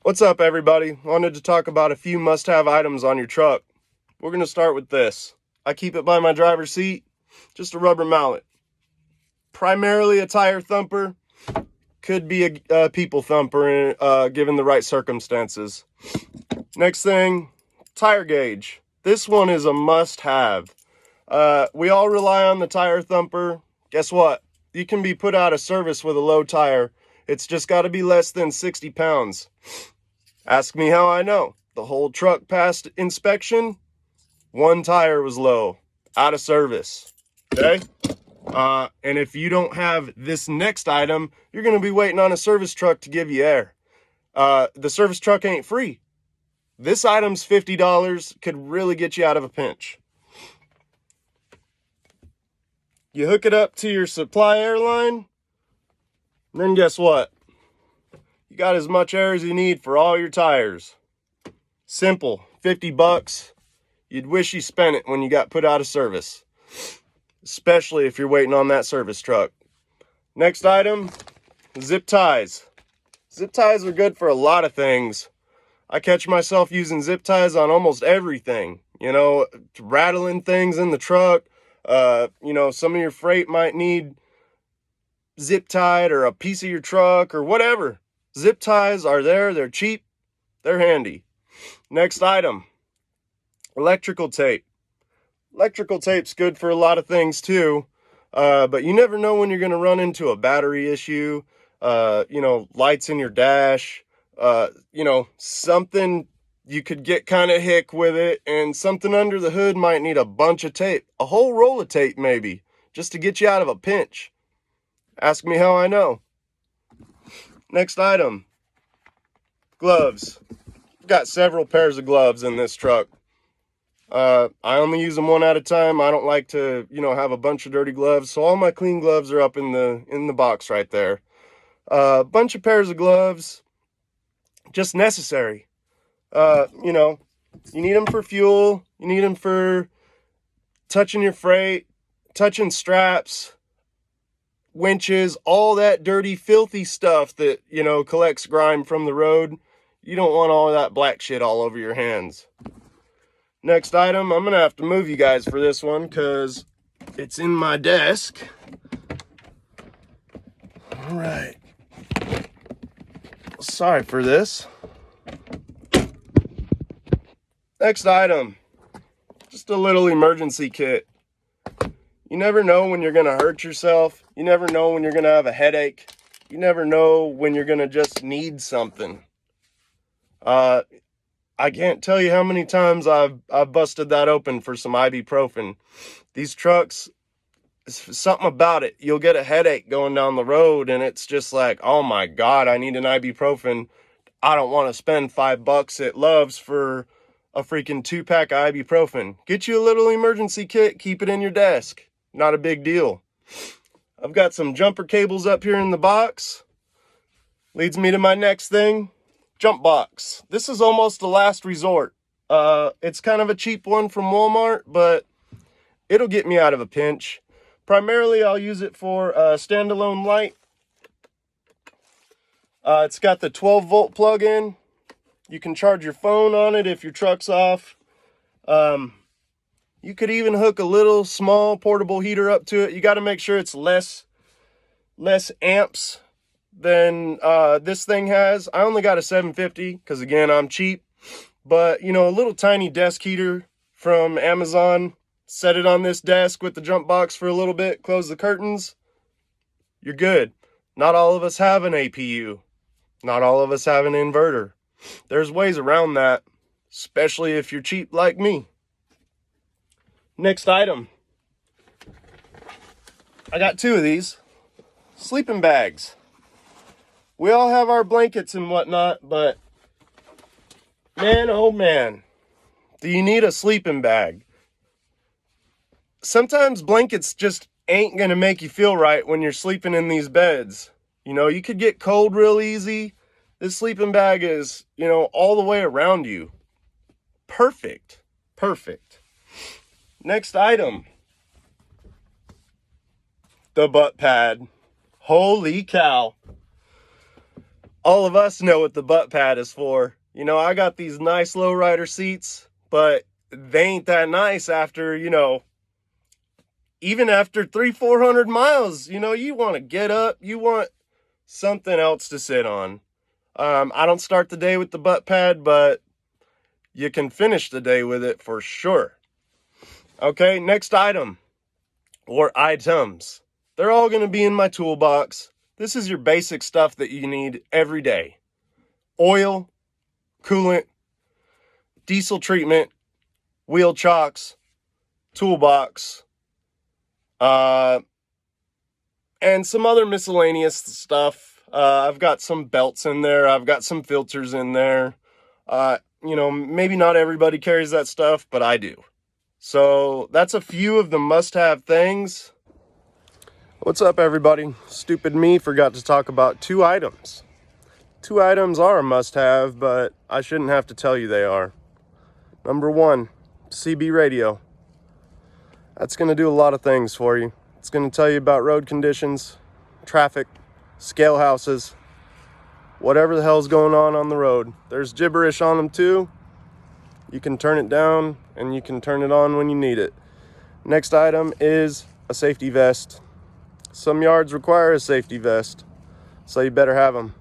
What's up, everybody? Wanted to talk about a few must-have items on your truck. We're going to start with this. I keep it by my driver's seat, just a rubber mallet. Primarily a tire thumper, could be a people thumper given the right circumstances. Next thing, tire gauge. This one is a must-have. We all rely on the tire thumper. Guess what? You can be put out of service with a low tire. It's just got to be less than 60 pounds. Ask me how I know. The whole truck passed inspection. One tire was low, out of service. Okay? And if you don't have this next item, you're going to be waiting on a service truck to give you air. The service truck ain't free. This item's $50, could really get you out of a pinch. You hook it up to your supply air line, and then guess what? You got as much air as you need for all your tires. Simple, $50. You'd wish you spent it when you got put out of service, especially if you're waiting on that service truck. Next item, zip ties. Zip ties are good for a lot of things. I catch myself using zip ties on almost everything. You know, rattling things in the truck. You know, some of your freight might need zip tied, or a piece of your truck, or whatever. Zip ties are there, they're cheap, they're handy. Next item, electrical tape. Electrical tape's good for a lot of things too, but you never know when you're going to run into a battery issue, you know, lights in your dash, you know, something you could get kind of hick with it, and something under the hood might need a bunch of tape, a whole roll of tape maybe, just to get you out of a pinch. Ask me how I know. Next item, gloves. I've got several pairs of gloves in this truck. I only use them one at a time. I don't like to, you know, have a bunch of dirty gloves. So all my clean gloves are up in the box right there. A bunch of pairs of gloves, just necessary. You know, you need them for fuel. You need them for touching your freight, touching straps, winches, all that dirty, filthy stuff that, you know, collects grime from the road. You don't want all that black shit all over your hands. Next item, I'm going to have to move you guys for this one because it's in my desk. All right. Sorry for this. Next item, just a little emergency kit. You never know when you're going to hurt yourself. You never know when you're going to have a headache. You never know when you're going to just need something. I can't tell you how many times I've busted that open for some ibuprofen. These trucks, something about it. You'll get a headache going down the road, and it's just like, oh my God, I need an ibuprofen. I don't want to spend $5 at Love's for a freaking 2-pack of ibuprofen. Get you a little emergency kit, keep it in your desk. Not a big deal. I've got some jumper cables up here in the box. Leads me to my next thing. Jump box. This is almost a last resort. It's kind of a cheap one from Walmart, but it'll get me out of a pinch. Primarily, I'll use it for a standalone light. It's got the 12-volt plug-in. You can charge your phone on it if your truck's off. You could even hook a little small portable heater up to it. You got to make sure it's less amps than this thing has. I only got a 750 because, again, I'm cheap. But, you know, a little tiny desk heater from Amazon. Set it on this desk with the jump box for a little bit. Close the curtains. You're good. Not all of us have an APU. Not all of us have an inverter. There's ways around that, especially if you're cheap like me. Next item. I got 2 of these. Sleeping bags. We all have our blankets and whatnot, but man, oh man, do you need a sleeping bag? Sometimes blankets just ain't gonna make you feel right when you're sleeping in these beds. You know, you could get cold real easy. This sleeping bag is, you know, all the way around you. Perfect. Perfect. Next item. The butt pad. Holy cow. all of us know what the butt pad is for. You know, I got these nice lowrider seats, but they ain't that nice after, you know, even after 300-400 miles. You know, you want to get up, you want something else to sit on. I don't start the day with the butt pad, but you can finish the day with it for sure. Okay, next item, or items. They're all going to be in my toolbox. This is your basic stuff that you need every day. Oil, coolant, diesel treatment, wheel chocks, toolbox, and some other miscellaneous stuff. I've got some belts in there. I've got some filters in there. You know, maybe not everybody carries that stuff, but I do. So that's a few of the must-have things. What's up, everybody? Stupid me forgot to talk about 2 items. 2 items are a must-have, but I shouldn't have to tell you they are. Number 1, CB radio. That's going to do a lot of things for you. It's going to tell you about road conditions, traffic, scale houses, whatever the hell's going on the road. There's gibberish on them too. You can turn it down and you can turn it on when you need it. Next item is a safety vest. Some yards require a safety vest, so you better have them.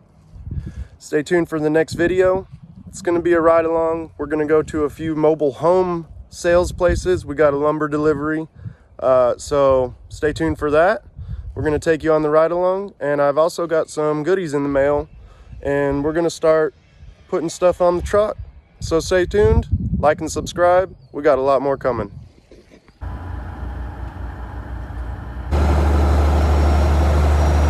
Stay tuned for the next video. It's going to be a ride along. We're going to go to a few mobile home sales places. We got a lumber delivery, so stay tuned for that. We're going to take you on the ride along, and I've also got some goodies in the mail, and we're going to start putting stuff on the truck. So stay tuned, like and subscribe. We got a lot more coming.